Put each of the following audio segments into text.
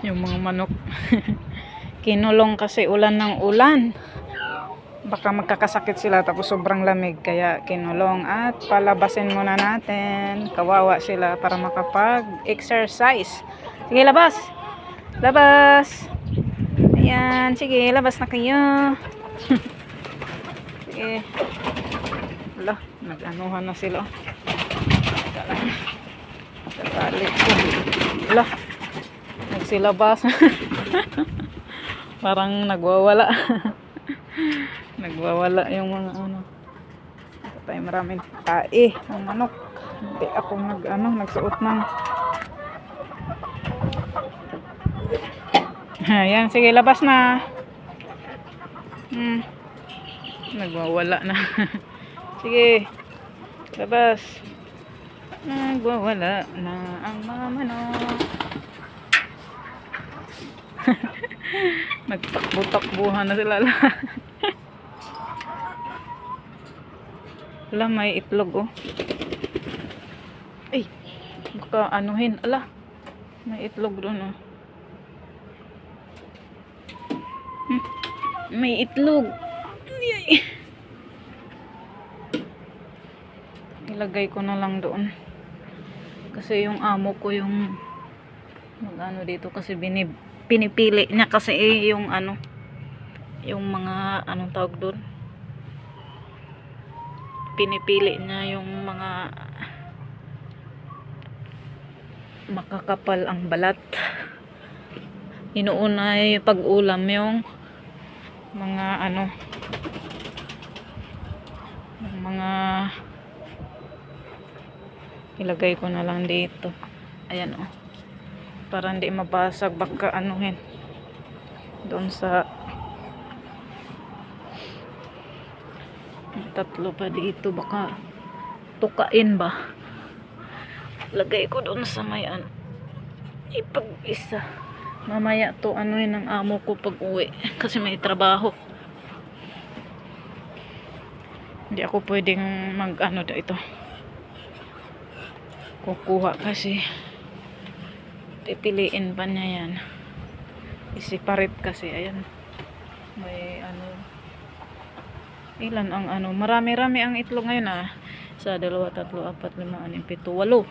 Yung mga manok. Kinulong kasi ulan ng ulan. Baka magkakasakit sila tapos sobrang lamig. Kaya kinulong at palabasin muna natin. Kawawa sila para makapag-exercise. Sige, labas! Labas! Ayan, sige, labas na kayo. Sige. Wala, nag-anuhan na sila. Tatali ko. Wala, nagsilabas. Parang nagwawala. Nagwawala yung mga ano. Ito tayo maraming tae ng manok. Hindi ako nagsuot ng ayan, sige, labas na. Nagwawala na. Sige, labas. Nagwawala na ang mga manok. Nagtakbo-takbuhan na sila. Ala, may itlog oh. Ay, baka anuhin. Ala, may itlog doon oh. May itlog. Ilagay ko na lang doon. Kasi yung amo ko yung mag-ano dito kasi pinipili niya kasi yung ano, yung mga anong tawag doon. Pinipili niya yung mga makakapal ang balat. Inuuna yung pag-ulam yung mga ano, yung mga ilagay ko na lang dito. Ayan oh. Para hindi mabasag, baka anuhin doon sa tatlo pa dito, baka tukain ba. Lagay ko doon sa may ano, ipag-isa. Mamaya to anuhin ng amo ko pag uwi kasi may trabaho. Hindi ako pwedeng mag-ano ito. Kukuha kasi pipiliin pa niya yan. Isiparit kasi. Ayan, may ano, ilan ang ano, marami-rami ang itlog ngayon ah. 1, 2, 3, 4, 5, 6, 7,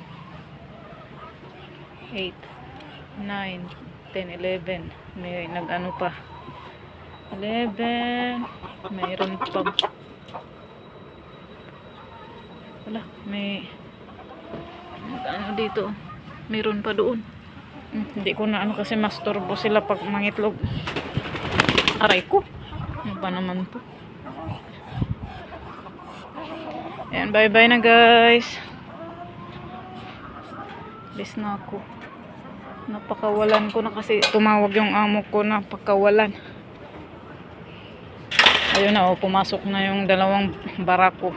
8, 9, 10, 11. May nag-ano pa 11. Mayroon pa. Wala, may ano dito, mayroon pa doon. Hindi ko na ano kasi masturbo sila pag mangitlog. Aray ko, ano ba naman to. Ayan, bye bye na guys. Bis na ako. Napakawalan ko na kasi tumawag yung amo ko, napakawalan. Ayun na oh, pumasok na yung 2 barako.